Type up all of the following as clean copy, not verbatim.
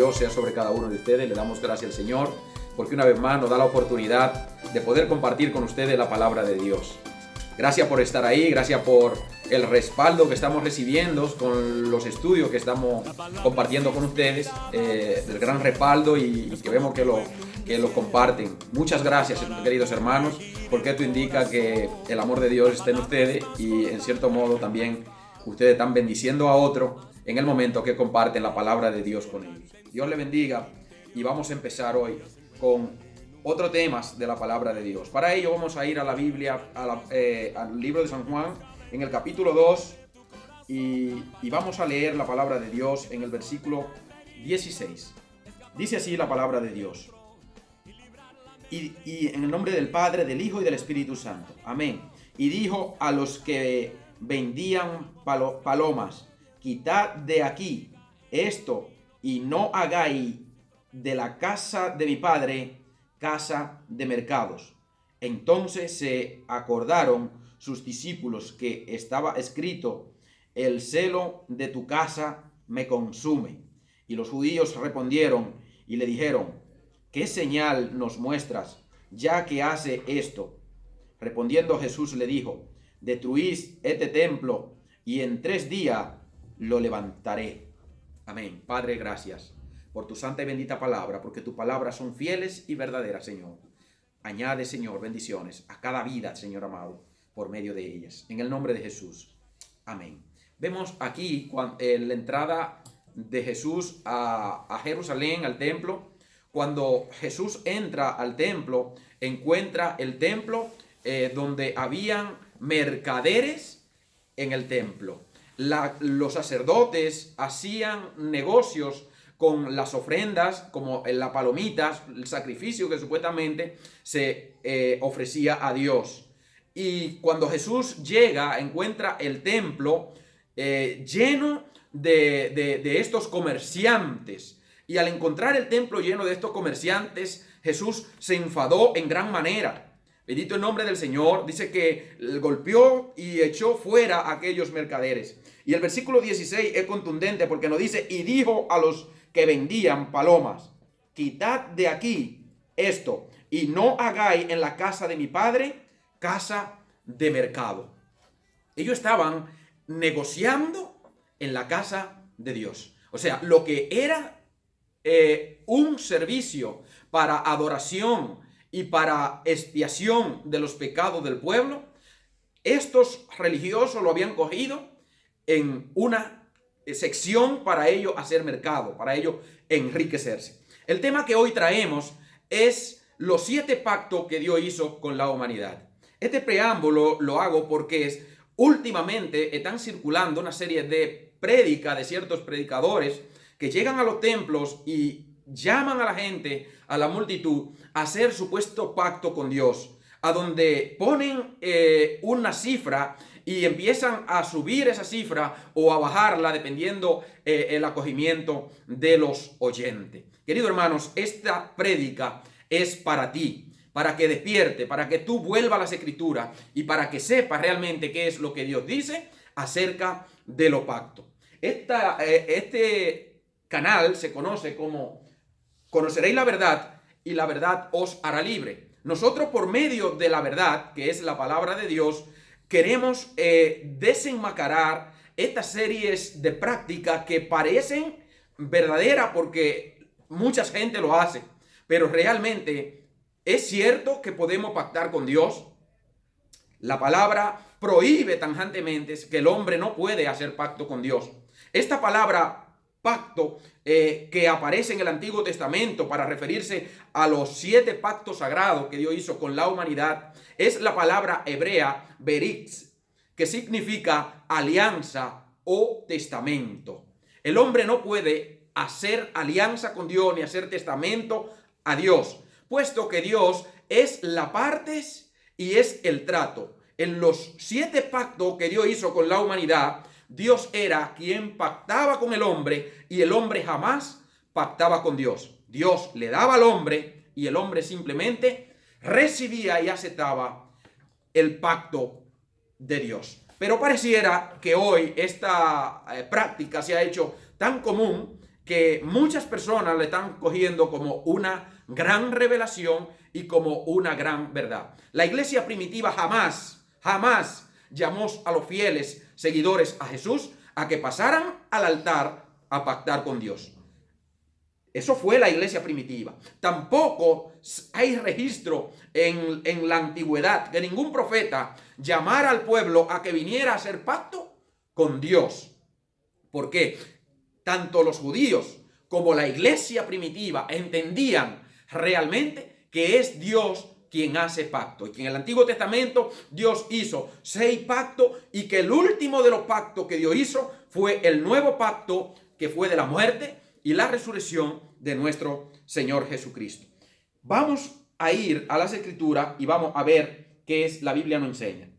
Dios sea sobre cada uno de ustedes. Le damos gracias al Señor porque una vez más nos da la oportunidad de poder compartir con ustedes la palabra de Dios. Gracias por estar ahí, gracias por el respaldo que estamos recibiendo con los estudios que estamos compartiendo con ustedes, del gran respaldo y que vemos que lo comparten. Muchas gracias, queridos hermanos, porque esto indica que el amor de Dios está en ustedes y en cierto modo también ustedes están bendiciendo a otro en el momento que comparten la palabra de Dios con ellos. Dios les bendiga y vamos a empezar hoy con otros temas de la palabra de Dios. Para ello vamos a ir a la Biblia, al libro de San Juan, en el capítulo 2, y vamos a leer la palabra de Dios en el versículo 16. Dice así la palabra de Dios. Y en el nombre del Padre, del Hijo y del Espíritu Santo. Amén. Y dijo a los que vendían palomas: quitad de aquí esto y no hagáis de la casa de mi Padre casa de mercados. Entonces se acordaron sus discípulos que estaba escrito: el celo de tu casa me consume. Y los judíos respondieron y le dijeron: ¿qué señal nos muestras, ya que hace esto? Respondiendo Jesús le dijo: destruís este templo y en 3 días lo levantaré. Amén. Padre, gracias por tu santa y bendita palabra, porque tus palabras son fieles y verdaderas, Señor. Añade, Señor, bendiciones a cada vida, Señor amado, por medio de ellas. En el nombre de Jesús. Amén. Vemos aquí la entrada de Jesús a Jerusalén, al templo. Cuando Jesús entra al templo, encuentra el templo donde habían mercaderes en el templo. Los sacerdotes hacían negocios con las ofrendas, como las palomitas, el sacrificio que supuestamente se ofrecía a Dios. Y cuando Jesús llega, encuentra el templo lleno de estos comerciantes. Y al encontrar el templo lleno de estos comerciantes, Jesús se enfadó en gran manera. Bendito el nombre del Señor. Dice que golpeó y echó fuera a aquellos mercaderes. Y el versículo 16 es contundente porque nos dice: y dijo a los que vendían palomas: quitad de aquí esto y no hagáis en la casa de mi Padre casa de mercado. Ellos estaban negociando en la casa de Dios. O sea, lo que era un servicio para adoración y para expiación de los pecados del pueblo, estos religiosos lo habían cogido en una sección para ellos hacer mercado, para ellos enriquecerse. El tema que hoy traemos es los 7 pactos que Dios hizo con la humanidad. Este preámbulo lo hago porque últimamente están circulando una serie de prédicas de ciertos predicadores que llegan a los templos y llaman a la gente, a la multitud, a hacer supuesto pacto con Dios, a donde ponen una cifra y empiezan a subir esa cifra o a bajarla dependiendo el acogimiento de los oyentes. Queridos hermanos, esta prédica es para ti, para que despierte, para que tú vuelvas a las Escrituras y para que sepas realmente qué es lo que Dios dice acerca de los pactos. Este canal se conoce como Conoceréis la verdad y la verdad os hará libre. Nosotros, por medio de la verdad, que es la palabra de Dios, queremos desenmascarar estas series de prácticas que parecen verdaderas porque mucha gente lo hace, pero realmente es cierto que podemos pactar con Dios. La palabra prohíbe tajantemente que el hombre no puede hacer pacto con Dios. Esta palabra pacto que aparece en el Antiguo Testamento para referirse a los 7 pactos sagrados que Dios hizo con la humanidad es la palabra hebrea beritz, que significa alianza o testamento. El hombre no puede hacer alianza con Dios ni hacer testamento a Dios, puesto que Dios es la partes y es el trato. En los 7 pactos que Dios hizo con la humanidad, Dios era quien pactaba con el hombre y el hombre jamás pactaba con Dios. Dios le daba al hombre y el hombre simplemente recibía y aceptaba el pacto de Dios. Pero pareciera que hoy esta práctica se ha hecho tan común que muchas personas le están cogiendo como una gran revelación y como una gran verdad. La iglesia primitiva jamás llamó a los fieles seguidores a Jesús a que pasaran al altar a pactar con Dios. Eso fue la iglesia primitiva. Tampoco hay registro en la antigüedad que ningún profeta llamara al pueblo a que viniera a hacer pacto con Dios. ¿Por qué? Tanto los judíos como la iglesia primitiva entendían realmente que es Dios quien hace pacto. Y que en el Antiguo Testamento Dios hizo 6 pactos y que el último de los pactos que Dios hizo fue el nuevo pacto, que fue de la muerte y la resurrección de nuestro Señor Jesucristo. Vamos a ir a las Escrituras y vamos a ver qué es la Biblia nos enseña.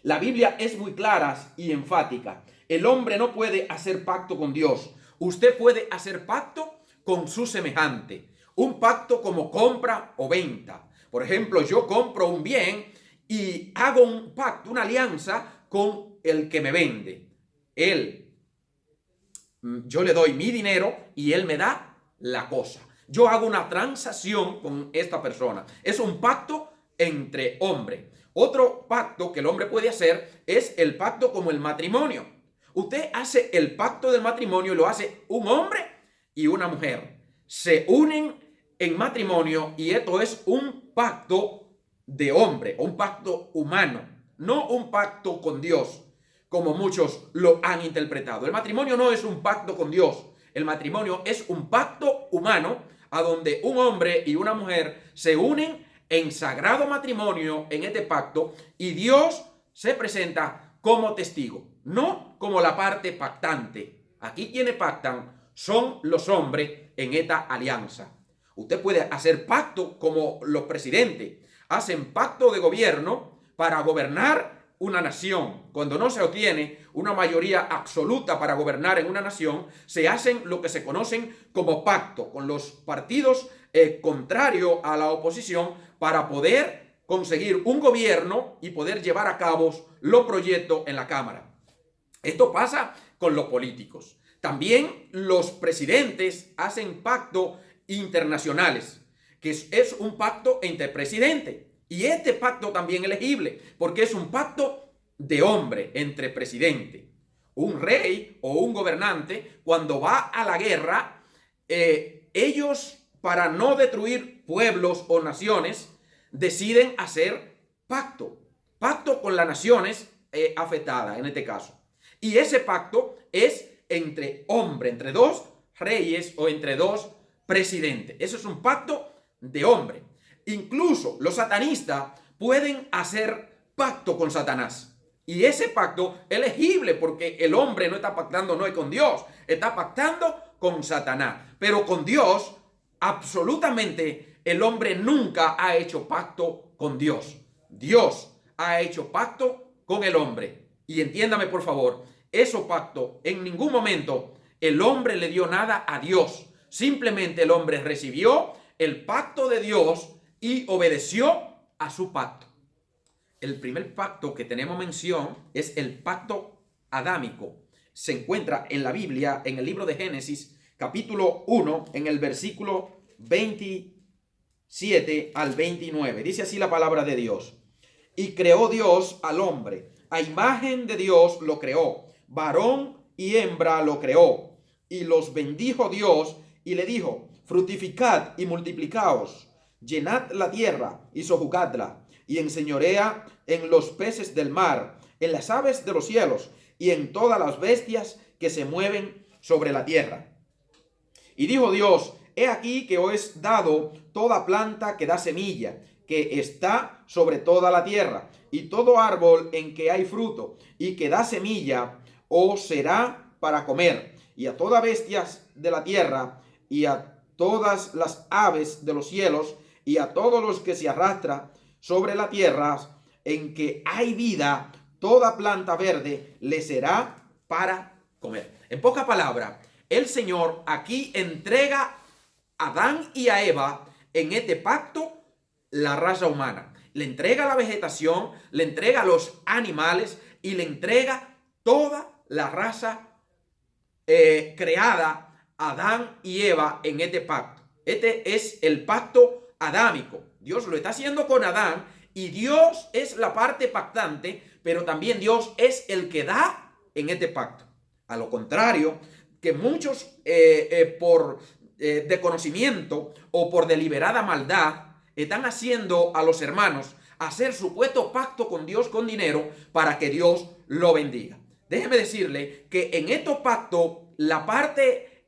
La Biblia es muy clara y enfática. El hombre no puede hacer pacto con Dios. Usted puede hacer pacto con su semejante. Un pacto como compra o venta. Por ejemplo, yo compro un bien y hago un pacto, una alianza con el que me vende. Yo le doy mi dinero y él me da la cosa. Yo hago una transacción con esta persona. Es un pacto entre hombres. Otro pacto que el hombre puede hacer es el pacto como el matrimonio. Usted hace el pacto del matrimonio, lo hace un hombre y una mujer. Se unen en matrimonio y esto es un pacto de hombre, un pacto humano, no un pacto con Dios, como muchos lo han interpretado. El matrimonio no es un pacto con Dios. El matrimonio es un pacto humano a donde un hombre y una mujer se unen en sagrado matrimonio en este pacto y Dios se presenta como testigo, no como la parte pactante. Aquí quienes pactan son los hombres en esta alianza. Usted puede hacer pacto como los presidentes hacen pacto de gobierno para gobernar una nación. Cuando no se obtiene una mayoría absoluta para gobernar en una nación, se hacen lo que se conocen como pacto con los partidos contrarios a la oposición para poder conseguir un gobierno y poder llevar a cabo los proyectos en la Cámara. Esto pasa con los políticos. También los presidentes hacen pactos internacionales, que es un pacto entre presidentes. Y este pacto también es elegible, porque es un pacto de hombre entre presidentes. Un rey o un gobernante, cuando va a la guerra, ellos, para no destruir pueblos o naciones, deciden hacer pacto con las naciones afectadas, en este caso. Y ese pacto es entre hombres, entre 2 reyes o entre 2 presidentes. Eso es un pacto de hombre. Incluso los satanistas pueden hacer pacto con Satanás. Y ese pacto es elegible porque el hombre no está pactando no es con Dios, está pactando con Satanás. Pero con Dios, absolutamente, el hombre nunca ha hecho pacto con Dios. Dios ha hecho pacto con el hombre. Y entiéndame por favor, esos pactos en ningún momento el hombre le dio nada a Dios. Simplemente el hombre recibió el pacto de Dios y obedeció a su pacto. El primer pacto que tenemos mención es el pacto adámico. Se encuentra en la Biblia, en el libro de Génesis, capítulo 1, en el versículo 27 al 29. Dice así la palabra de Dios. Y creó Dios al hombre, a imagen de Dios lo creó, varón y hembra lo creó. Y los bendijo Dios y le dijo, fructificad y multiplicaos, llenad la tierra y sojuzgadla, y enseñorea en los peces del mar, en las aves de los cielos, y en todas las bestias que se mueven sobre la tierra. Y dijo Dios, he aquí que os he dado toda planta que da semilla, que está sobre toda la tierra, y todo árbol en que hay fruto, y que da semilla, os será para comer, y a todas bestias de la tierra, y a todas las aves de los cielos, y a todos los que se arrastran sobre la tierra, en que hay vida, toda planta verde le será para comer. En pocas palabras, el Señor aquí entrega a Adán y a Eva en este pacto la raza humana. Le entrega la vegetación, le entrega los animales y le entrega toda la raza creada Adán y Eva en este pacto. Este es el pacto adámico. Dios lo está haciendo con Adán y Dios es la parte pactante, pero también Dios es el que da en este pacto. A lo contrario, que muchos por desconocimiento o por deliberada maldad están haciendo a los hermanos hacer supuesto pacto con Dios con dinero para que Dios lo bendiga. Déjeme decirle que en estos pactos la parte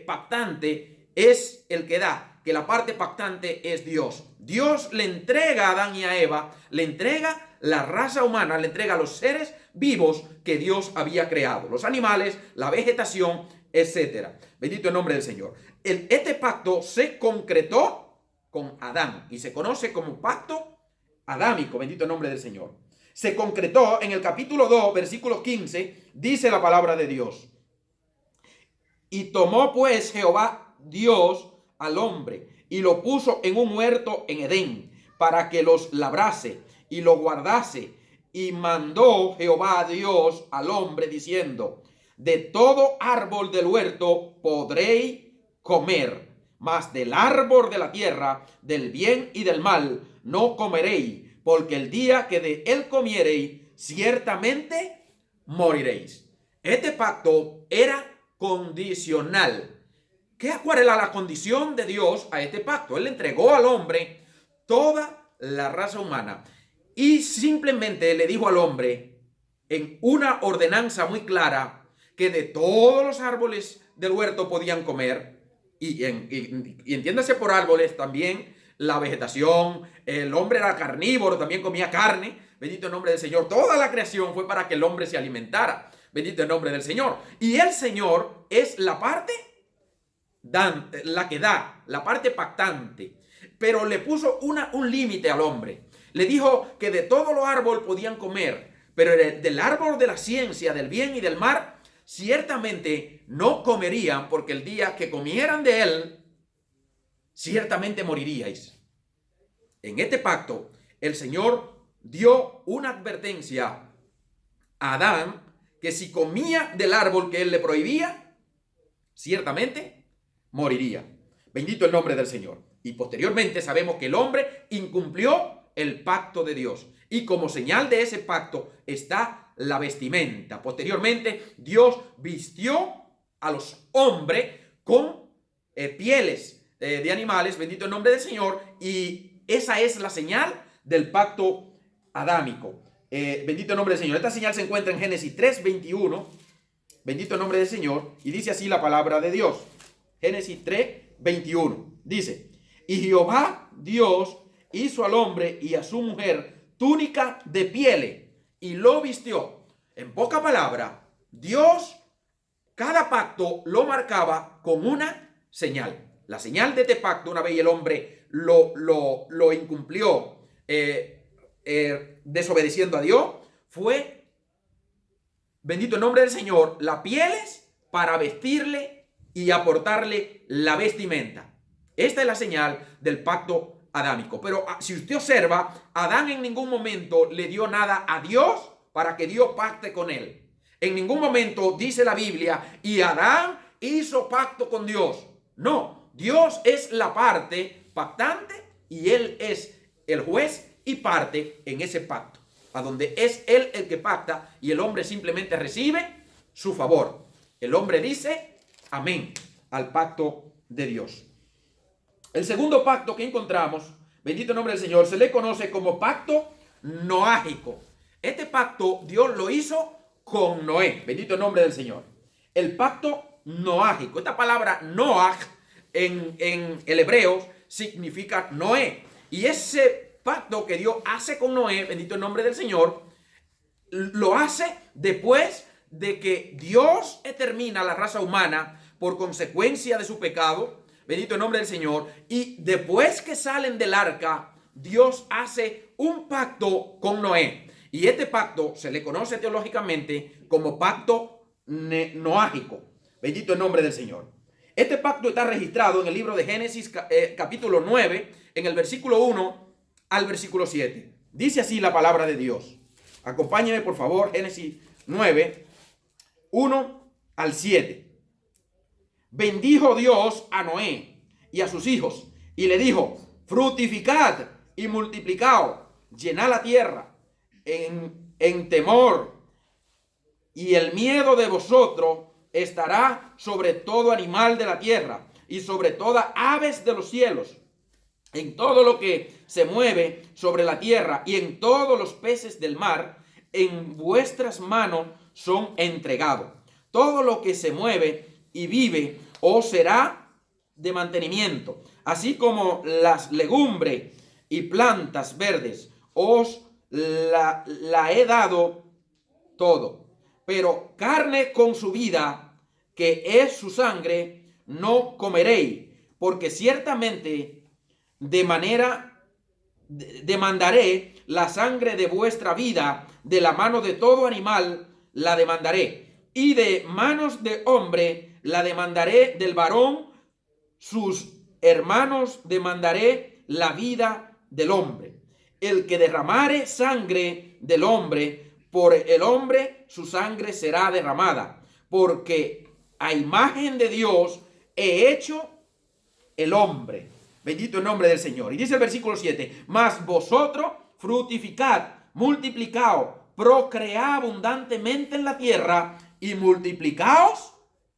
pactante es el que da, que la parte pactante es Dios. Dios le entrega a Adán y a Eva, le entrega la raza humana, le entrega a los seres vivos que Dios había creado, los animales, la vegetación, etcétera. Bendito el nombre del Señor. Este pacto se concretó con Adán y se conoce como pacto adámico. Bendito el nombre del Señor. Se concretó en el capítulo 2, versículo 15, dice la palabra de Dios. Y tomó pues Jehová Dios al hombre y lo puso en un huerto en Edén para que los labrase y lo guardase. Y mandó Jehová Dios al hombre diciendo: de todo árbol del huerto podréis comer, mas del árbol de la tierra, del bien y del mal, no comeréis, porque el día que de él comiereis, ciertamente moriréis. Este pacto era condicional. ¿Cuál era la condición de Dios a este pacto? Él le entregó al hombre toda la raza humana y simplemente le dijo al hombre en una ordenanza muy clara que de todos los árboles del huerto podían comer y entiéndase por árboles también la vegetación. El hombre era carnívoro, también comía carne. Bendito el nombre del Señor. Toda la creación fue para que el hombre se alimentara. Bendito el nombre del Señor. Y el Señor es la parte la que da, la parte pactante. Pero le puso un límite al hombre. Le dijo que de todo los árboles podían comer, pero del árbol de la ciencia, del bien y del mal, ciertamente no comerían, porque el día que comieran de él, ciertamente moriríais. En este pacto, el Señor dio una advertencia a Adán que si comía del árbol que él le prohibía, ciertamente moriría. Bendito el nombre del Señor. Y posteriormente sabemos que el hombre incumplió el pacto de Dios. Y como señal de ese pacto está la vestimenta. Posteriormente, Dios vistió a los hombres con pieles de animales. Bendito el nombre del Señor. Y esa es la señal del pacto adámico. Bendito el nombre del Señor. Esta señal se encuentra en Génesis 3:21. Bendito el nombre del Señor. Y dice así la palabra de Dios. Génesis 3:21. Dice: y Jehová Dios hizo al hombre y a su mujer túnica de pieles y lo vistió. En poca palabra, Dios cada pacto lo marcaba con una señal. La señal de este pacto, una vez el hombre lo incumplió, desobedeciendo a Dios, fue, bendito el nombre del Señor, las pieles para vestirle y aportarle la vestimenta. Esta es la señal del pacto adámico. Pero si usted observa, Adán en ningún momento le dio nada a Dios para que Dios pacte con él. En ningún momento dice la Biblia, y Adán hizo pacto con Dios. No, Dios es la parte pactante y él es el juez y parte en ese pacto, a donde es él el que pacta y el hombre simplemente recibe su favor. El hombre dice amén al pacto de Dios. El segundo pacto que encontramos, bendito el nombre del Señor, se le conoce como pacto noágico. Este pacto Dios lo hizo con Noé. Bendito el nombre del Señor. El pacto noágico. Esta palabra Noaj en el hebreo significa Noé. Y ese pacto que Dios hace con Noé, bendito el nombre del Señor, lo hace después de que Dios extermina la raza humana por consecuencia de su pecado. Bendito el nombre del Señor. Y después que salen del arca, Dios hace un pacto con Noé. Y este pacto se le conoce teológicamente como pacto noágico. Bendito el nombre del Señor. Este pacto está registrado en el libro de Génesis capítulo 9, en el versículo 1 al versículo 7. Dice así la palabra de Dios. Acompáñenme por favor, Génesis 9, 1 al 7. bendijo Dios a Noé y a sus hijos y le dijo: fructificad y multiplicaos, llenad la tierra en temor, y el miedo de vosotros estará sobre todo animal de la tierra y sobre todas aves de los cielos, en todo lo que se mueve sobre la tierra y en todos los peces del mar. En vuestras manos son entregados. Todo lo que se mueve y vive os será de mantenimiento, así como las legumbres y plantas verdes os la he dado todo. Pero carne con su vida, que es su sangre, no comeréis, porque ciertamente demandaré la sangre de vuestra vida, de la mano de todo animal la demandaré, y de manos de hombre la demandaré del varón, sus hermanos demandaré la vida del hombre. El que derramare sangre del hombre, por el hombre su sangre será derramada, porque a imagen de Dios he hecho el hombre. Bendito el nombre del Señor. Y dice el versículo 7: mas vosotros fructificad, multiplicaos, procread abundantemente en la tierra y multiplicaos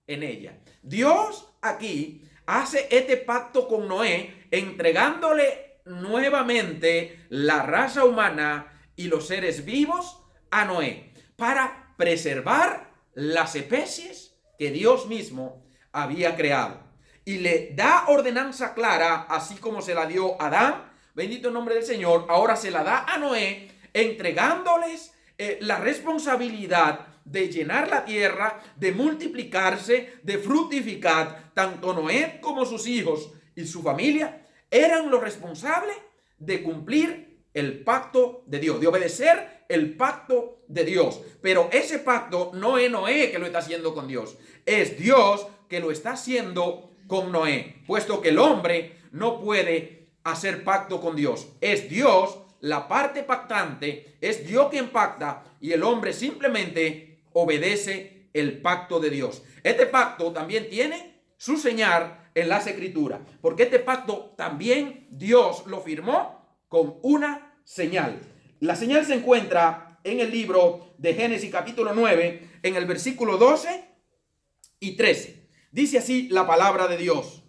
en ella. Dios aquí hace este pacto con Noé, entregándole nuevamente la raza humana y los seres vivos a Noé, para preservar las especies que Dios mismo había creado. Y le da ordenanza clara, así como se la dio a Adán, bendito el nombre del Señor, ahora se la da a Noé, entregándoles la responsabilidad de llenar la tierra, de multiplicarse, de fructificar. Tanto Noé como sus hijos y su familia eran los responsables de cumplir el pacto de Dios, de obedecer el pacto de Dios. Pero ese pacto no es Noé que lo está haciendo con Dios, es Dios que lo está haciendo con Noé, puesto que el hombre no puede hacer pacto con Dios. Es Dios la parte pactante, es Dios quien pacta, y el hombre simplemente obedece el pacto de Dios. Este pacto también tiene su señal en las Escrituras, porque este pacto también Dios lo firmó con una señal. La señal se encuentra en el libro de Génesis capítulo 9, en el versículo 12 y 13. Dice así la palabra de Dios: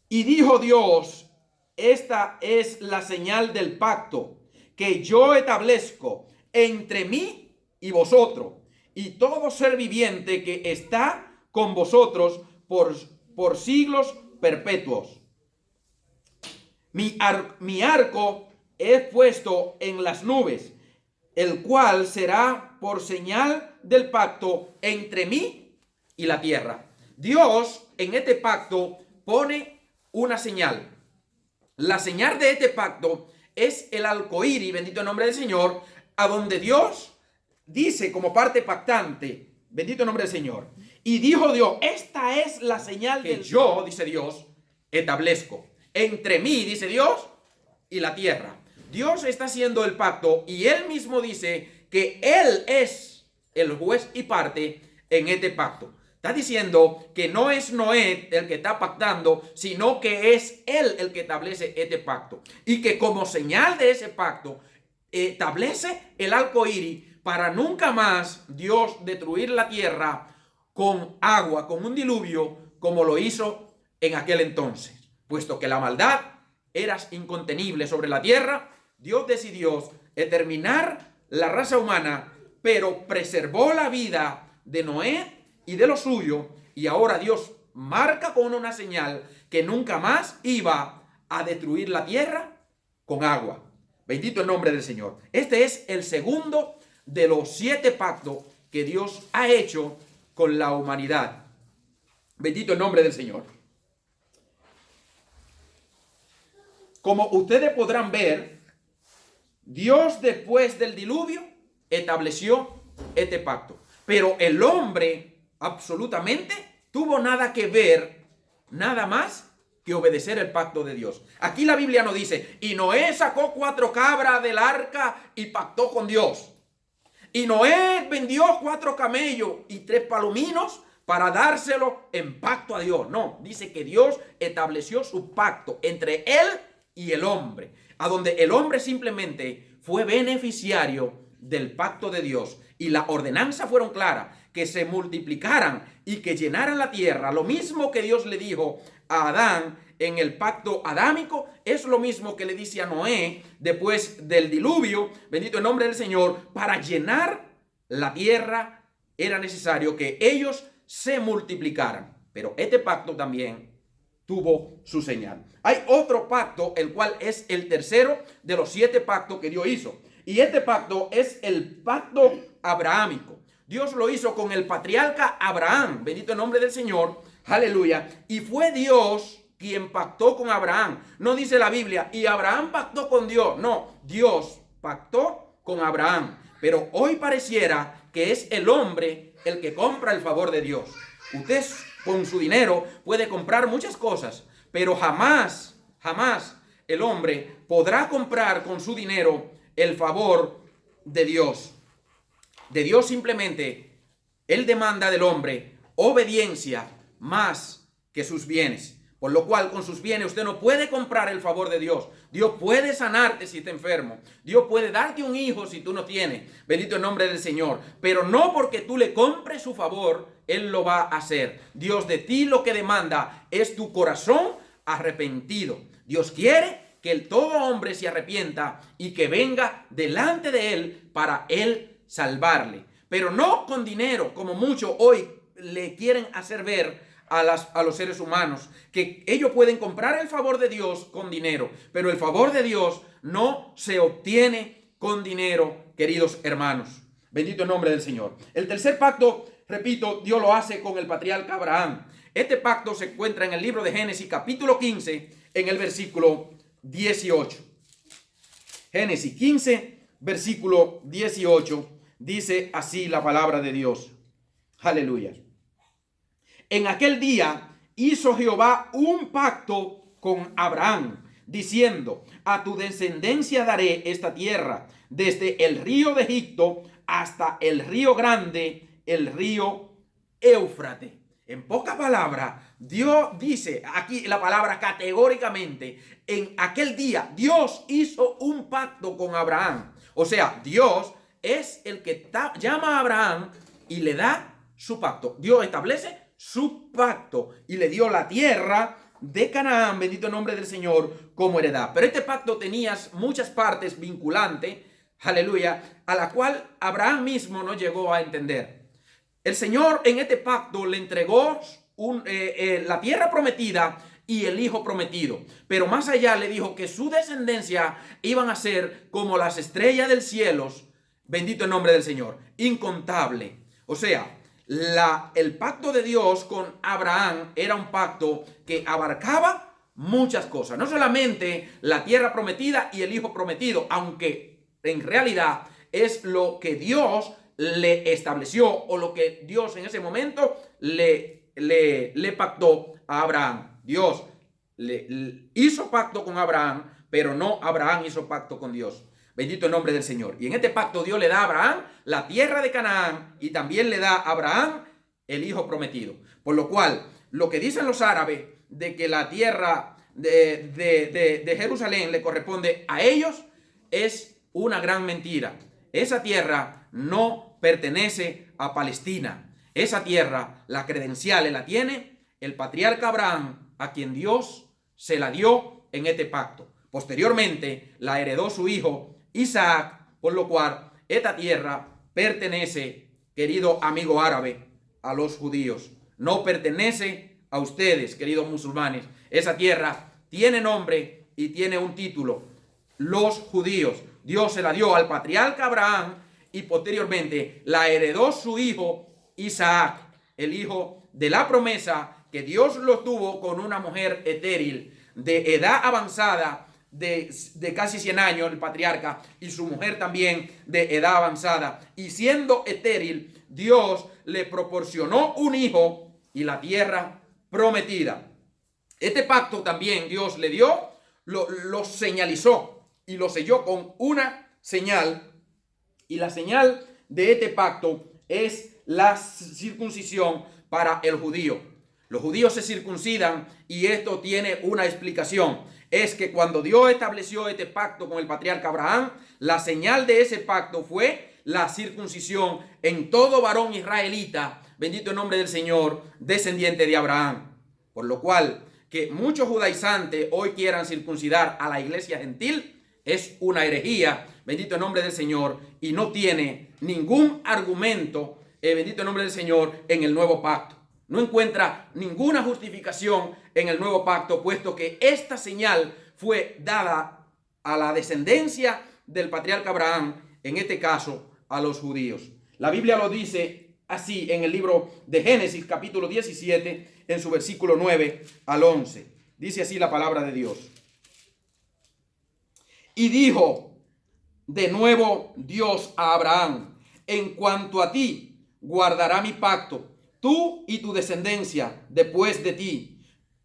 y dijo Dios: esta es la señal del pacto que yo establezco entre mí y vosotros y todo ser viviente que está con vosotros por siglos perpetuos. Mi arco he puesto en las nubes, el cual será por señal del pacto entre mí y la tierra. Dios en este pacto pone una señal. La señal de este pacto es el arco iris, bendito el nombre del Señor, a donde Dios dice como parte pactante, bendito el nombre del Señor. Y dijo Dios: esta es la señal que yo, dice Dios, establezco entre mí, dice Dios, y la tierra. Dios está haciendo el pacto y él mismo dice que él es el juez y parte en este pacto. Está diciendo que no es Noé el que está pactando, sino que es él el que establece este pacto. Y que como señal de ese pacto, establece el arco iris para nunca más Dios destruir la tierra con agua, con un diluvio, como lo hizo en aquel entonces. Puesto que la maldad era incontenible sobre la tierra, Dios decidió exterminar la raza humana, pero preservó la vida de Noé y de lo suyo, y ahora Dios marca con una señal que nunca más iba a destruir la tierra con agua. Bendito el nombre del Señor. Este es el segundo de los 7 pactos que Dios ha hecho con la humanidad. Bendito el nombre del Señor. Como ustedes podrán ver, Dios después del diluvio estableció este pacto, pero el hombre absolutamente tuvo nada que ver, nada más que obedecer el pacto de Dios. Aquí la Biblia nos dice: y Noé sacó 4 cabras del arca y pactó con Dios. Y Noé vendió 4 camellos y 3 palominos para dárselo en pacto a Dios. No, dice que Dios estableció su pacto entre él y el hombre, a donde el hombre simplemente fue beneficiario del pacto de Dios. Y las ordenanzas fueron claras, que se multiplicaran y que llenaran la tierra. Lo mismo que Dios le dijo a Adán en el pacto adámico, es lo mismo que le dice a Noé después del diluvio, bendito el nombre del Señor. Para llenar la tierra era necesario que ellos se multiplicaran. Pero este pacto también tuvo su señal. Hay otro pacto, el cual es el tercero de los 7 pactos que Dios hizo. Y este pacto es el pacto abrahámico. Dios lo hizo con el patriarca Abraham, bendito el nombre del Señor, aleluya. Y fue Dios quien pactó con Abraham. No dice la Biblia, y Abraham pactó con Dios. No, Dios pactó con Abraham. Pero hoy pareciera que es el hombre el que compra el favor de Dios. Usted con su dinero puede comprar muchas cosas, pero jamás el hombre podrá comprar con su dinero el favor de Dios. De Dios simplemente, Él demanda del hombre obediencia más que sus bienes. Por lo cual, con sus bienes usted no puede comprar el favor de Dios. Dios puede sanarte si estás enfermo. Dios puede darte un hijo si tú no tienes. Bendito el nombre del Señor. Pero no porque tú le compres su favor, Él lo va a hacer. Dios de ti lo que demanda es tu corazón arrepentido. Dios quiere que todo hombre se arrepienta y que venga delante de Él para Él salvarle. Pero no con dinero, como muchos hoy le quieren hacer ver a los seres humanos, que ellos pueden comprar el favor de Dios con dinero, pero el favor de Dios no se obtiene con dinero, queridos hermanos. Bendito el nombre del Señor. El tercer pacto, repito, Dios lo hace con el patriarca Abraham. Este pacto se encuentra en el libro de Génesis, capítulo 15, en el versículo 18. Génesis 15, versículo 18, dice así la palabra de Dios. Aleluya. En aquel día hizo Jehová un pacto con Abraham, diciendo: a tu descendencia daré esta tierra, desde el río de Egipto hasta el río grande, el río Éufrates. En pocas palabras, Dios dice aquí la palabra categóricamente: en aquel día Dios hizo un pacto con Abraham. O sea, Dios es el que llama a Abraham y le da su pacto. Dios establece su pacto y le dio la tierra de Canaán, bendito el nombre del Señor, como heredad. Pero este pacto tenía muchas partes vinculantes, aleluya, a la cual Abraham mismo no llegó a entender. El Señor en este pacto le entregó la tierra prometida y el hijo prometido. Pero más allá le dijo que su descendencia iban a ser como las estrellas del cielo, bendito el nombre del Señor, incontable. O sea, el pacto de Dios con Abraham era un pacto que abarcaba muchas cosas. No solamente la tierra prometida y el hijo prometido, aunque en realidad es lo que Dios le estableció o lo que Dios en ese momento le pactó a Abraham. Dios le hizo pacto con Abraham, pero no Abraham hizo pacto con Dios. Bendito el nombre del Señor. Y en este pacto Dios le da a Abraham la tierra de Canaán y también le da a Abraham el hijo prometido. Por lo cual, lo que dicen los árabes de que la tierra de Jerusalén le corresponde a ellos es una gran mentira. Esa tierra no pertenece a Palestina. Esa tierra, las credenciales la tiene el patriarca Abraham, a quien Dios se la dio en este pacto. Posteriormente la heredó su hijo Isaac, por lo cual esta tierra pertenece, querido amigo árabe, a los judíos. No pertenece a ustedes, queridos musulmanes. Esa tierra tiene nombre y tiene un título: los judíos. Dios se la dio al patriarca Abraham y posteriormente la heredó su hijo Isaac, el hijo de la promesa que Dios lo tuvo con una mujer estéril de edad avanzada, de casi 100 años, el patriarca, y su mujer también de edad avanzada. Y siendo estéril, Dios le proporcionó un hijo y la tierra prometida. Este pacto también Dios le dio, lo señalizó y lo selló con una señal. Y la señal de este pacto es la circuncisión para el judío. Los judíos se circuncidan y esto tiene una explicación. Es que cuando Dios estableció este pacto con el patriarca Abraham, la señal de ese pacto fue la circuncisión en todo varón israelita, bendito el nombre del Señor, descendiente de Abraham. Por lo cual, que muchos judaizantes hoy quieran circuncidar a la iglesia gentil es una herejía, bendito el nombre del Señor, y no tiene ningún argumento, bendito el nombre del Señor, en el nuevo pacto. No encuentra ninguna justificación en el nuevo pacto, puesto que esta señal fue dada a la descendencia del patriarca Abraham, en este caso a los judíos. La Biblia lo dice así en el libro de Génesis, capítulo 17, en su versículo 9 al 11. Dice así la palabra de Dios. Y dijo de nuevo Dios a Abraham: en cuanto a ti, guardará mi pacto, tú y tu descendencia después de ti,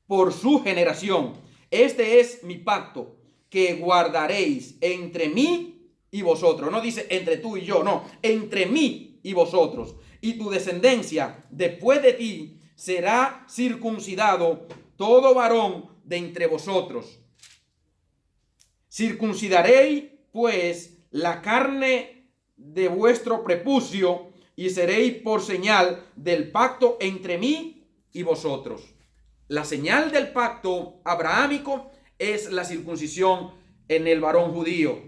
por su generación. Este es mi pacto que guardaréis entre mí y vosotros. No dice entre tú y yo, no, entre mí y vosotros. Y tu descendencia después de ti será circuncidado todo varón de entre vosotros. Circuncidaréis pues la carne de vuestro prepucio y seréis por señal del pacto entre mí y vosotros. La señal del pacto abrahámico es la circuncisión en el varón judío.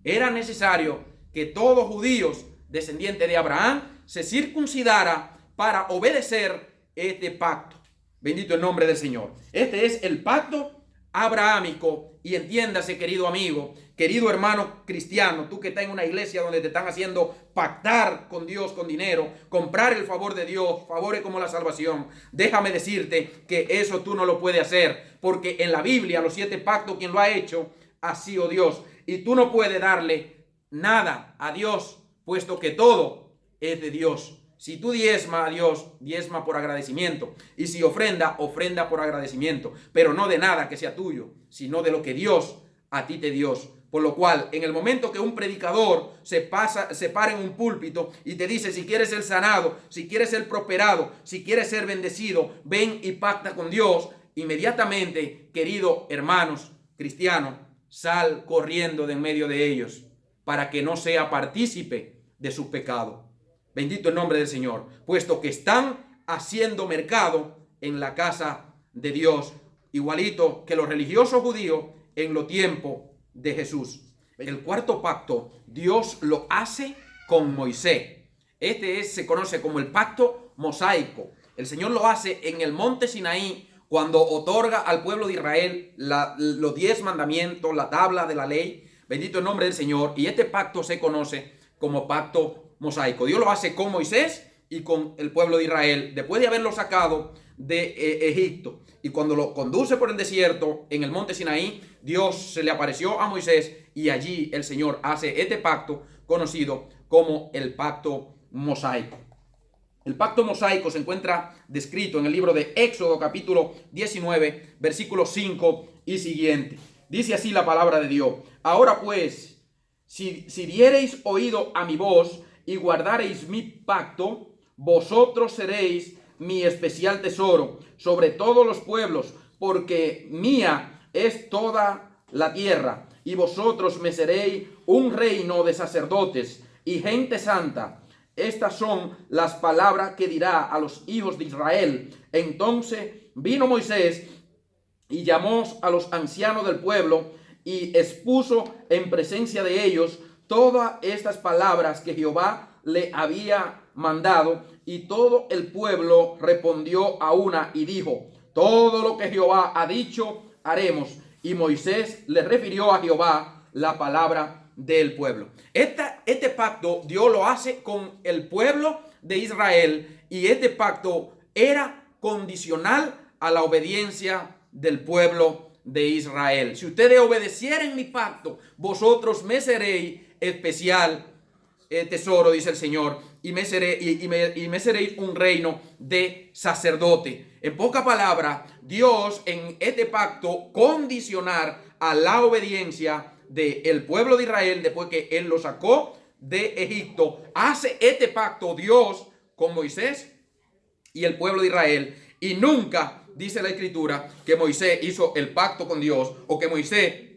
Era necesario que todos judíos descendientes de Abraham se circuncidara para obedecer este pacto. Bendito el nombre del Señor. Este es el pacto abrahámico. Y entiéndase, querido amigo, querido hermano cristiano, tú que estás en una iglesia donde te están haciendo pactar con Dios con dinero, comprar el favor de Dios, favores como la salvación, déjame decirte que eso tú no lo puedes hacer, porque en la Biblia los 7 pactos quien lo ha hecho ha sido Dios, y tú no puedes darle nada a Dios, puesto que todo es de Dios. Si tú diezma a Dios, diezma por agradecimiento. Y si ofrenda, ofrenda por agradecimiento. Pero no de nada que sea tuyo, sino de lo que Dios a ti te dio. Por lo cual, en el momento que un predicador se para en un púlpito y te dice: si quieres ser sanado, si quieres ser prosperado, si quieres ser bendecido, ven y pacta con Dios. Inmediatamente, querido hermanos cristianos, sal corriendo de en medio de ellos para que no sea partícipe de su pecado. Bendito el nombre del Señor, puesto que están haciendo mercado en la casa de Dios, igualito que los religiosos judíos en los tiempos de Jesús. El cuarto pacto, Dios lo hace con Moisés. Se conoce como el pacto mosaico. El Señor lo hace en el monte Sinaí cuando otorga al pueblo de Israel los 10 mandamientos, la tabla de la ley. Bendito el nombre del Señor. Y este pacto se conoce como pacto mosaico. Dios lo hace con Moisés y con el pueblo de Israel después de haberlo sacado de Egipto. Y cuando lo conduce por el desierto en el monte Sinaí, Dios se le apareció a Moisés y allí el Señor hace este pacto conocido como el pacto mosaico. El pacto mosaico se encuentra descrito en el libro de Éxodo capítulo 19 versículos 5 y siguiente. Dice así la palabra de Dios: ahora pues, si diereis oído a mi voz y guardareis mi pacto, vosotros seréis mi especial tesoro sobre todos los pueblos, porque mía es toda la tierra, y vosotros me seréis un reino de sacerdotes y gente santa. Estas son las palabras que dirá a los hijos de Israel. Entonces vino Moisés y llamó a los ancianos del pueblo y expuso en presencia de ellos todas estas palabras que Jehová le había mandado, y todo el pueblo respondió a una y dijo: todo lo que Jehová ha dicho haremos. Y Moisés le refirió a Jehová la palabra del pueblo. Este pacto Dios lo hace con el pueblo de Israel, y este pacto era condicional a la obediencia del pueblo de Israel. Si ustedes obedecieren mi pacto, vosotros me seréis especial tesoro, dice el Señor, y me seréis un reino de sacerdote. En poca palabra, Dios en este pacto condicionar a la obediencia del pueblo de Israel después que Él lo sacó de Egipto. Hace este pacto Dios con Moisés y el pueblo de Israel. Y nunca dice la Escritura que Moisés hizo el pacto con Dios o que Moisés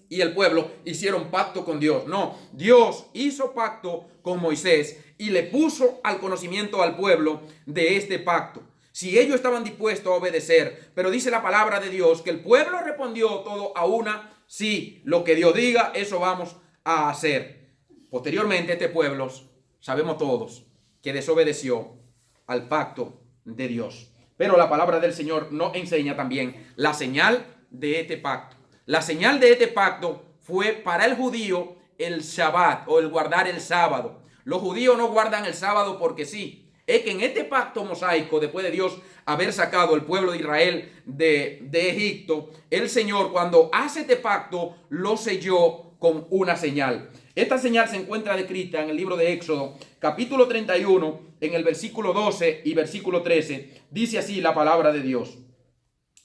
y el pueblo hicieron pacto con Dios. No, Dios hizo pacto con Moisés y le puso al conocimiento al pueblo de este pacto. Si ellos estaban dispuestos a obedecer, pero dice la palabra de Dios que el pueblo respondió todo a una: sí, lo que Dios diga, eso vamos a hacer. Posteriormente este pueblo, sabemos todos, que desobedeció al pacto de Dios. Pero la palabra del Señor nos enseña también la señal de este pacto. La señal de este pacto fue para el judío el Shabbat, o el guardar el sábado. Los judíos no guardan el sábado porque sí. Es que en este pacto mosaico, después de Dios haber sacado el pueblo de Israel de Egipto, el Señor, cuando hace este pacto, lo selló con una señal. Esta señal se encuentra descrita en el libro de Éxodo, capítulo 31, en el versículo 12 y versículo 13. Dice así la palabra de Dios.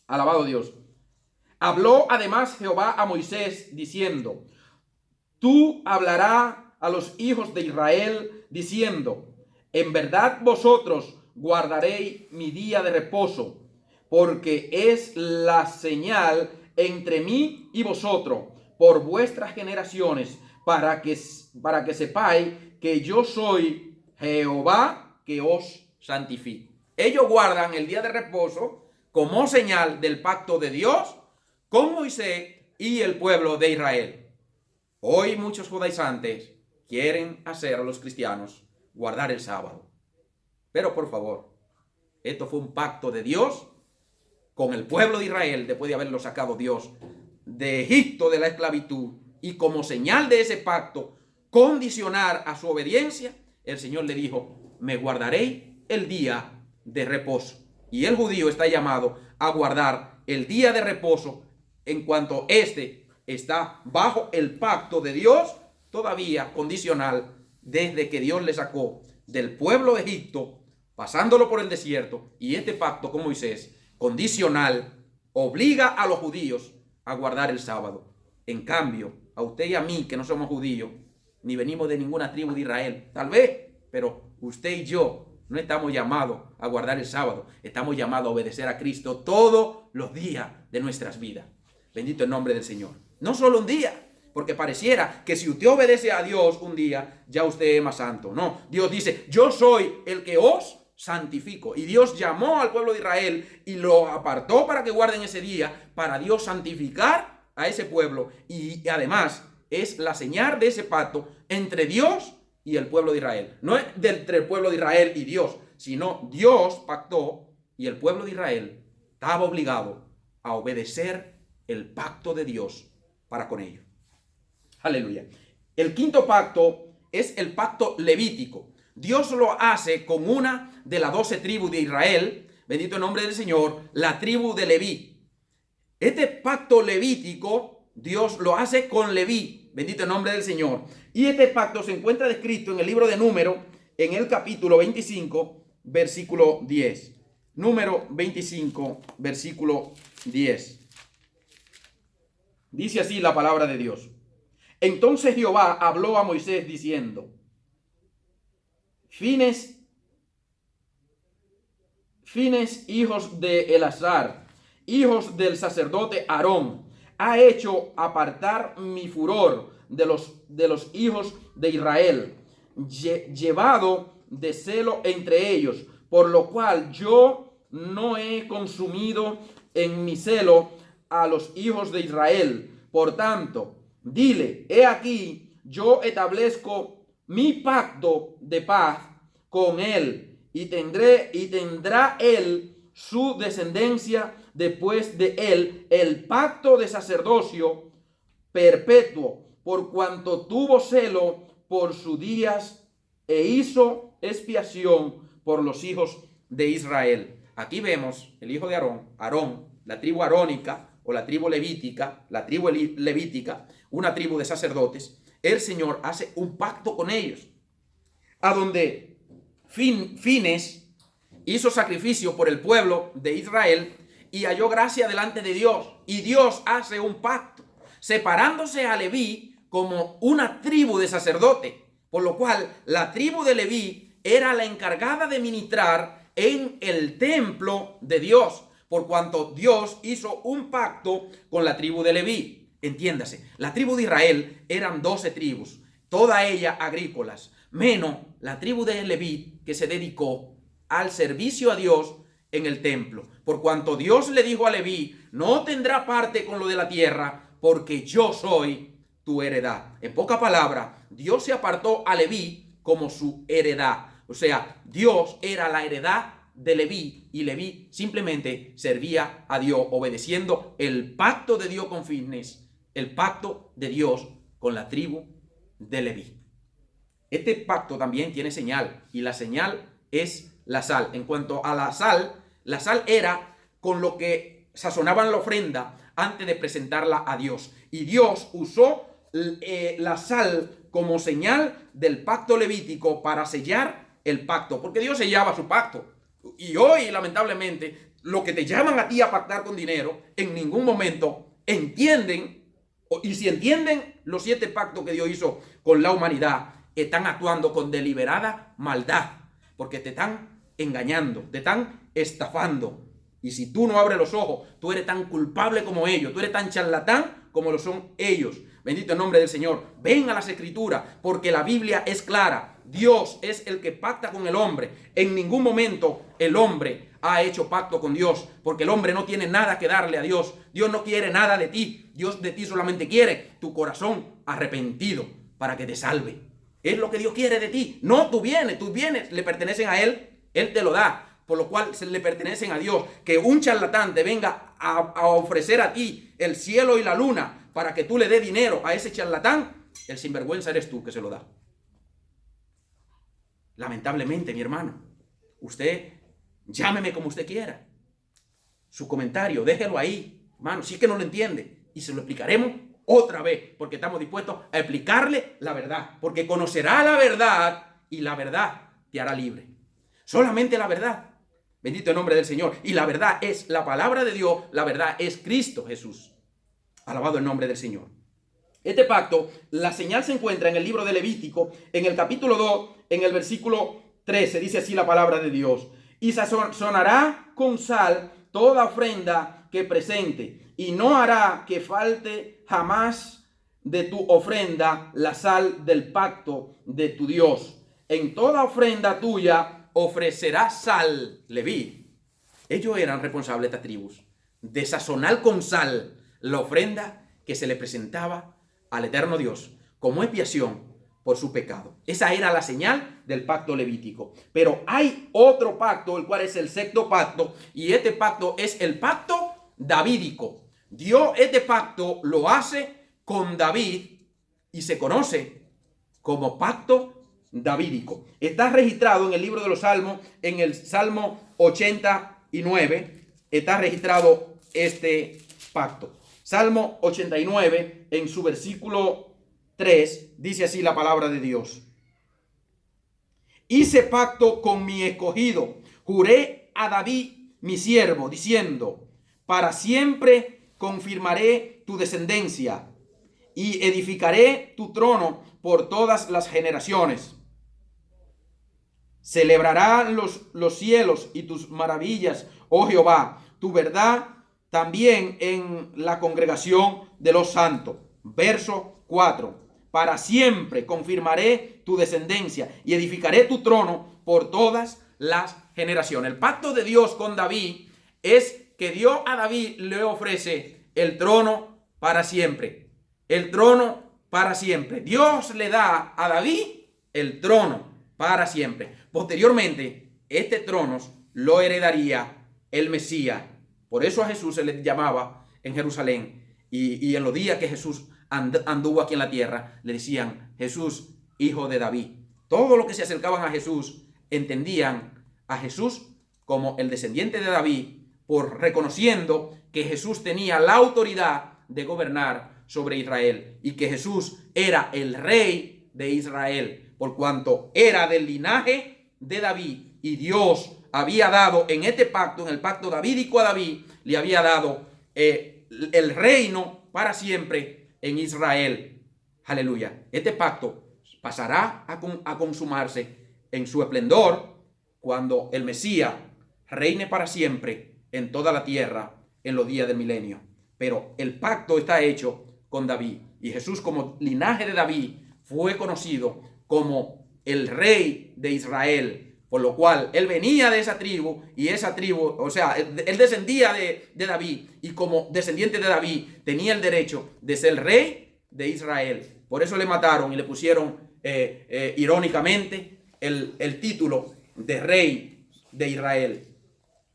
Alabado Dios. Habló además Jehová a Moisés diciendo: tú hablarás a los hijos de Israel diciendo: en verdad vosotros guardaréis mi día de reposo, porque es la señal entre mí y vosotros por vuestras generaciones, para que sepáis que yo soy Jehová que os santifico. Ellos guardan el día de reposo como señal del pacto de Dios con Moisés y el pueblo de Israel. Hoy muchos judaizantes quieren hacer a los cristianos guardar el sábado. Pero por favor, esto fue un pacto de Dios con el pueblo de Israel después de haberlo sacado Dios de Egipto, de la esclavitud. Y como señal de ese pacto, condicionar a su obediencia, el Señor le dijo: me guardaréis el día de reposo. Y el judío está llamado a guardar el día de reposo en cuanto éste está bajo el pacto de Dios, todavía condicional, desde que Dios le sacó del pueblo de Egipto, pasándolo por el desierto. Y este pacto con Moisés, condicional, obliga a los judíos a guardar el sábado. En cambio, a usted y a mí, que no somos judíos, ni venimos de ninguna tribu de Israel, tal vez, pero usted y yo no estamos llamados a guardar el sábado. Estamos llamados a obedecer a Cristo todos los días de nuestras vidas. Bendito el nombre del Señor. No solo un día, porque pareciera que si usted obedece a Dios un día, ya usted es más santo. No, Dios dice: yo soy el que os santifico. Y Dios llamó al pueblo de Israel y lo apartó para que guarden ese día, para Dios santificar a ese pueblo. Y además es la señal de ese pacto entre Dios y el pueblo de Israel. No es entre el pueblo de Israel y Dios, sino Dios pactó y el pueblo de Israel estaba obligado a obedecer el pacto de Dios para con ellos. Aleluya. El quinto pacto es el pacto levítico. Dios lo hace con una de las 12 tribus de Israel. Bendito el nombre del Señor, la tribu de Leví. Este pacto levítico, Dios lo hace con Leví. Bendito el nombre del Señor. Y este pacto se encuentra descrito en el libro de Números, en el capítulo 25, versículo 10. Número 25, versículo 10. Dice así la palabra de Dios. Entonces Jehová habló a Moisés diciendo: Fines, hijos de Eleazar, hijos del sacerdote Aarón, ha hecho apartar mi furor de los hijos de Israel, llevado de celo entre ellos, por lo cual yo no he consumido en mi celo a los hijos de Israel. Por tanto, dile: he aquí, yo establezco mi pacto de paz con él, y tendrá él su descendencia después de él el pacto de sacerdocio perpetuo, por cuanto tuvo celo por sus días e hizo expiación por los hijos de Israel. Aquí vemos el hijo de Aarón, la tribu arónica o la tribu levítica, una tribu de sacerdotes. El Señor hace un pacto con ellos, a donde Fines hizo sacrificio por el pueblo de Israel y halló gracia delante de Dios. Y Dios hace un pacto, separándose a Leví como una tribu de sacerdote, por lo cual la tribu de Leví era la encargada de ministrar en el templo de Dios, por cuanto Dios hizo un pacto con la tribu de Leví. Entiéndase, la tribu de Israel eran 12 tribus, todas ellas agrícolas, menos la tribu de Leví, que se dedicó al servicio a Dios en el templo. Por cuanto Dios le dijo a Leví, no tendrá parte con lo de la tierra, porque yo soy tu heredad. En pocas palabras, Dios se apartó a Leví como su heredad. O sea, Dios era la heredad de Leví y Leví simplemente servía a Dios, obedeciendo el pacto de Dios con Fines, el pacto de Dios con la tribu de Leví. Este pacto también tiene señal, y la señal es la sal. En cuanto a la sal era con lo que sazonaban la ofrenda antes de presentarla a Dios. Y Dios usó la sal como señal del pacto levítico para sellar el pacto, porque Dios sellaba su pacto. Y hoy, lamentablemente, lo que te llaman a ti a pactar con dinero, en ningún momento entienden, y si entienden los 7 pactos que Dios hizo con la humanidad, están actuando con deliberada maldad, porque te están engañando, te están estafando. Y si tú no abres los ojos, tú eres tan culpable como ellos, tú eres tan charlatán como lo son ellos. Bendito el nombre del Señor. Ven a las Escrituras, porque la Biblia es clara. Dios es el que pacta con el hombre. En ningún momento el hombre ha hecho pacto con Dios, porque el hombre no tiene nada que darle a Dios. Dios no quiere nada de ti. Dios de ti solamente quiere tu corazón arrepentido para que te salve. Es lo que Dios quiere de ti. No tus bienes le pertenecen a Él. Él te lo da, por lo cual se le pertenecen a Dios. Que un charlatán te venga a ofrecer a ti el cielo y la luna para que tú le des dinero a ese charlatán, el sinvergüenza eres tú que se lo da. Lamentablemente, mi hermano, usted llámeme como usted quiera. Su comentario, déjelo ahí, hermano, si es que no lo entiende, y se lo explicaremos otra vez, porque estamos dispuestos a explicarle la verdad, porque conocerá la verdad y la verdad te hará libre. Solamente la verdad. Bendito el nombre del Señor. Y la verdad es la palabra de Dios, la verdad es Cristo Jesús. Alabado el nombre del Señor. Este pacto, la señal se encuentra en el libro de Levítico, en el capítulo 2, en el versículo 13, dice así la palabra de Dios. Y sazonará con sal toda ofrenda que presente, y no hará que falte jamás de tu ofrenda la sal del pacto de tu Dios. En toda ofrenda tuya ofrecerás sal. Leví, ellos eran responsables de estas tribus de sazonar con sal la ofrenda que se le presentaba al eterno Dios como expiación por su pecado. Esa era la señal del pacto levítico. Pero hay otro pacto, el cual es el 6º pacto, y este pacto es el pacto davídico. Dios este pacto lo hace con David y se conoce como pacto davídico. Está registrado en el libro de los Salmos, en el Salmo 89, está registrado este pacto. Salmo 89, en su versículo 3, dice así la palabra de Dios. Hice pacto con mi escogido, juré a David mi siervo, diciendo, para siempre confirmaré tu descendencia y edificaré tu trono por todas las generaciones. Celebrarán los cielos y tus maravillas, oh Jehová, tu verdad también en la congregación de los santos. Verso 4. Para siempre confirmaré tu descendencia y edificaré tu trono por todas las generaciones. El pacto de Dios con David es que Dios a David le ofrece el trono para siempre. El trono para siempre. Dios le da a David el trono para siempre. Posteriormente, este trono lo heredaría el Mesías. Por eso a Jesús se le llamaba en Jerusalén. Y en los días que Jesús anduvo aquí en la tierra, le decían Jesús, hijo de David. Todos los que se acercaban a Jesús entendían a Jesús como el descendiente de David, por reconociendo que Jesús tenía la autoridad de gobernar sobre Israel y que Jesús era el rey de Israel, por cuanto era del linaje de David, y Dios había dado en este pacto, en el pacto davídico a David, le había dado el reino para siempre en Israel. Aleluya. Este pacto pasará a consumarse en su esplendor cuando el Mesías reine para siempre en toda la tierra en los días del milenio. Pero el pacto está hecho con David. Y Jesús, como linaje de David, fue conocido como el rey de Israel. Por lo cual, él venía de esa tribu y esa tribu, o sea, él descendía de David. Y como descendiente de David, tenía el derecho de ser rey de Israel. Por eso le mataron y le pusieron irónicamente el título de rey de Israel.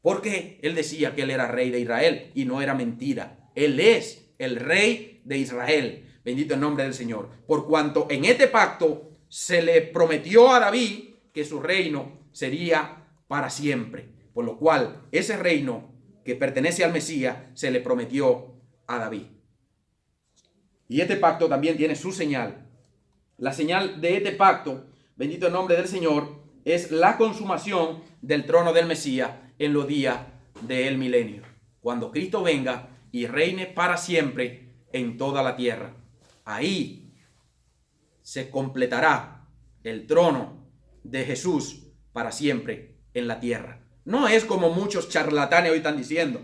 Porque él decía que él era rey de Israel y no era mentira. Él es el rey de Israel. Bendito el nombre del Señor. Por cuanto en este pacto se le prometió a David que su reino sería para siempre. Por lo cual ese reino que pertenece al Mesías se le prometió a David. Y este pacto también tiene su señal. La señal de este pacto, bendito el nombre del Señor, es la consumación del trono del Mesías en los días del milenio. Cuando Cristo venga y reine para siempre en toda la tierra. Ahí se completará el trono de Jesús para siempre en la tierra. No es como muchos charlatanes hoy están diciendo.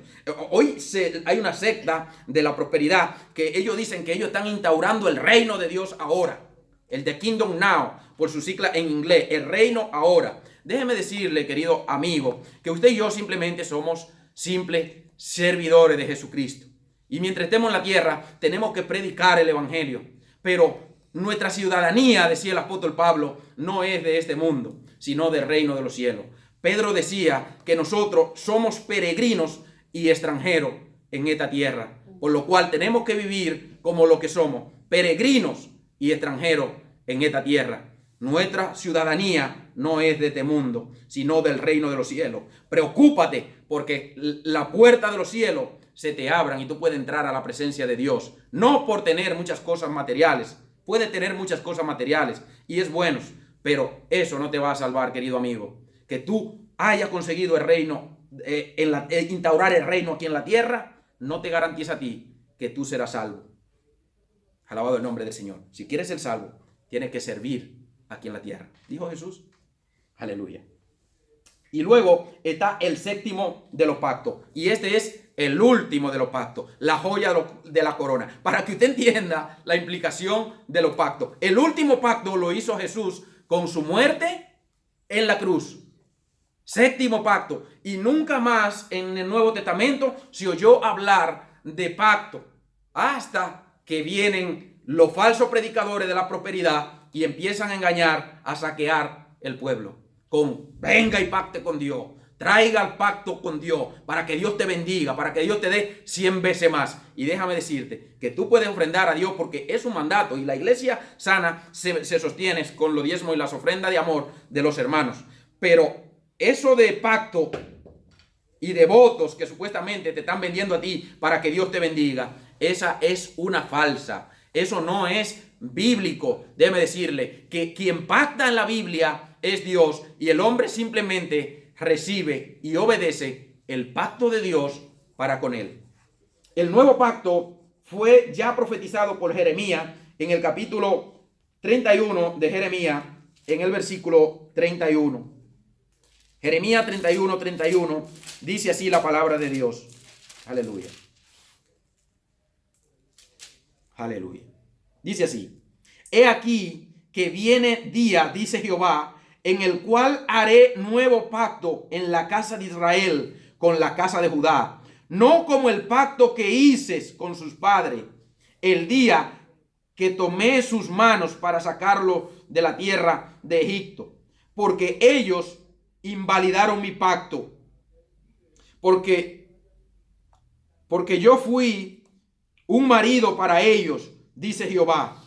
Hoy hay una secta de la prosperidad que ellos dicen que ellos están instaurando el reino de Dios ahora. El The Kingdom Now, por su sigla en inglés, el reino ahora. Déjeme decirle, querido amigo, que usted y yo simplemente somos simples servidores de Jesucristo. Y mientras estemos en la tierra, tenemos que predicar el evangelio. Pero nuestra ciudadanía, decía el apóstol Pablo, no es de este mundo, sino del reino de los cielos. Pedro decía que nosotros somos peregrinos y extranjeros en esta tierra, por lo cual tenemos que vivir como lo que somos, peregrinos y extranjeros en esta tierra. Nuestra ciudadanía no es de este mundo, sino del reino de los cielos. Preocúpate porque la puerta de los cielos se te abran y tú puedes entrar a la presencia de Dios. No por tener muchas cosas materiales. Puedes tener muchas cosas materiales y es bueno, pero eso no te va a salvar, querido amigo. Que tú hayas conseguido el reino, instaurar el reino aquí en la tierra, no te garantiza a ti que tú serás salvo. Alabado el nombre del Señor. Si quieres ser salvo, tienes que servir aquí en la tierra. Dijo Jesús. Aleluya. Y luego está el séptimo de los pactos. Y este es el último de los pactos. La joya de la corona. Para que usted entienda la implicación de los pactos. El último pacto lo hizo Jesús con su muerte en la cruz. Séptimo pacto. Y nunca más en el Nuevo Testamento se oyó hablar de pacto. Hasta que vienen los falsos predicadores de la prosperidad y empiezan a engañar, a saquear el pueblo. Venga y pacte con Dios. Traiga el pacto con Dios para que Dios te bendiga, para que Dios te dé 100 veces más. Y déjame decirte que tú puedes ofrendar a Dios porque es un mandato. Y la iglesia sana se sostiene con los diezmos y las ofrendas de amor de los hermanos. Pero eso de pacto y de votos que supuestamente te están vendiendo a ti para que Dios te bendiga, esa es una falsa. Eso no es bíblico. Déjeme decirle que quien pacta en la Biblia es Dios y el hombre simplemente recibe y obedece el pacto de Dios para con él. El nuevo pacto fue ya profetizado por Jeremías en el capítulo 31 de Jeremías, en el versículo 31. Jeremías 31, 31, dice así la palabra de Dios. Aleluya. Aleluya. Dice así: He aquí que viene día, dice Jehová, en el cual haré nuevo pacto en la casa de Israel con la casa de Judá, no como el pacto que hice con sus padres el día que tomé sus manos para sacarlo de la tierra de Egipto, porque ellos invalidaron mi pacto, porque yo fui un marido para ellos, dice Jehová.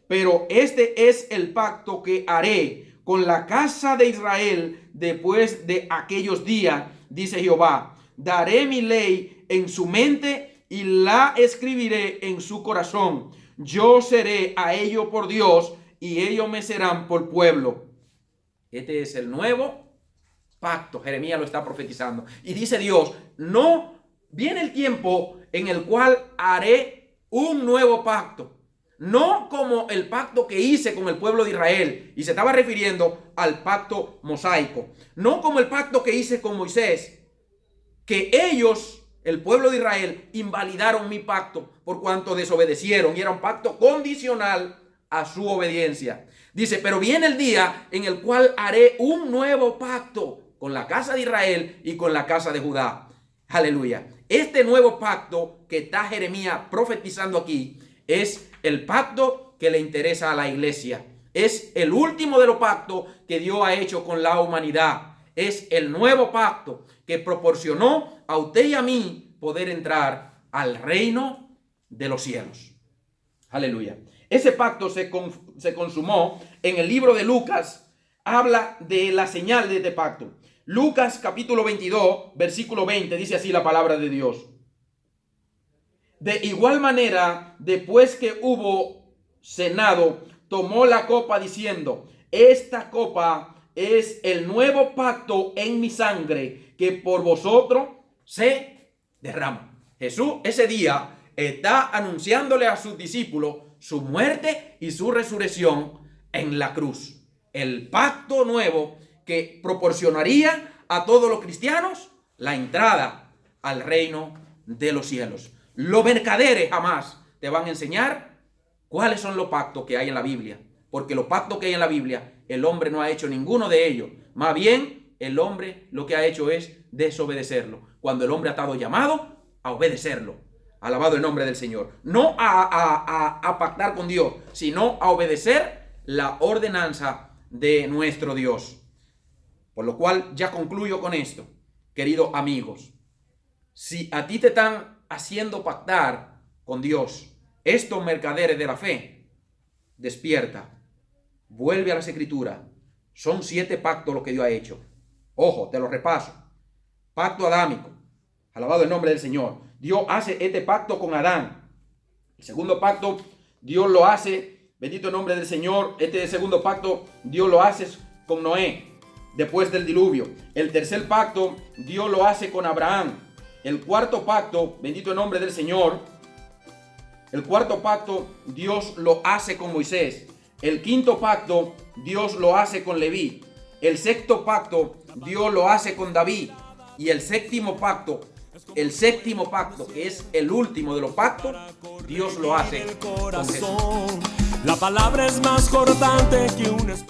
Pero este es el pacto que haré con la casa de Israel después de aquellos días, dice Jehová. Daré mi ley en su mente y la escribiré en su corazón. Yo seré a ellos por Dios y ellos me serán por pueblo. Este es el nuevo pacto. Jeremías lo está profetizando. Y dice Dios, no viene el tiempo en el cual haré un nuevo pacto. no como el pacto que hice con el pueblo de Israel, y se estaba refiriendo al pacto mosaico, no como el pacto que hice con Moisés, que ellos, el pueblo de Israel, invalidaron mi pacto por cuanto desobedecieron, y era un pacto condicional a su obediencia. Dice, pero viene el día en el cual haré un nuevo pacto con la casa de Israel y con la casa de Judá. Aleluya. Este nuevo pacto que está Jeremías profetizando aquí es el pacto que le interesa a la iglesia. Es el último de los pactos que Dios ha hecho con la humanidad. Es el nuevo pacto que proporcionó a usted y a mí poder entrar al reino de los cielos. Aleluya. Ese pacto se consumó en el libro de Lucas. Habla de la señal de este pacto. Lucas capítulo 22, versículo 20, dice así la palabra de Dios. De igual manera, después que hubo cenado, tomó la copa diciendo, esta copa es el nuevo pacto en mi sangre que por vosotros se derrama. Jesús ese día está anunciándole a sus discípulos su muerte y su resurrección en la cruz. El pacto nuevo que proporcionaría a todos los cristianos la entrada al reino de los cielos. Los mercaderes jamás te van a enseñar cuáles son los pactos que hay en la Biblia, porque los pactos que hay en la Biblia, el hombre no ha hecho ninguno de ellos. Más bien, el hombre lo que ha hecho es desobedecerlo, cuando el hombre ha estado llamado a obedecerlo. Alabado el nombre del Señor. No a pactar con Dios, sino a obedecer la ordenanza de nuestro Dios. Por lo cual ya concluyo con esto, queridos amigos. Si a ti te están haciendo pactar con Dios, estos mercaderes de la fe, despierta, vuelve a las Escrituras. Son 7 pactos los que Dios ha hecho. Ojo, te lo repaso. Pacto adámico. Alabado el nombre del Señor. Dios hace este pacto con Adán. El segundo pacto, Dios lo hace, bendito el nombre del Señor. Este segundo pacto, Dios lo hace con Noé, después del diluvio. El tercer pacto, Dios lo hace con Abraham. El cuarto pacto, bendito el nombre del Señor. El cuarto pacto, Dios lo hace con Moisés. El quinto pacto, Dios lo hace con Leví. El sexto pacto, Dios lo hace con David. Y el séptimo pacto, que es el último de los pactos, Dios lo hace con Jesús. La palabra es más cortante que un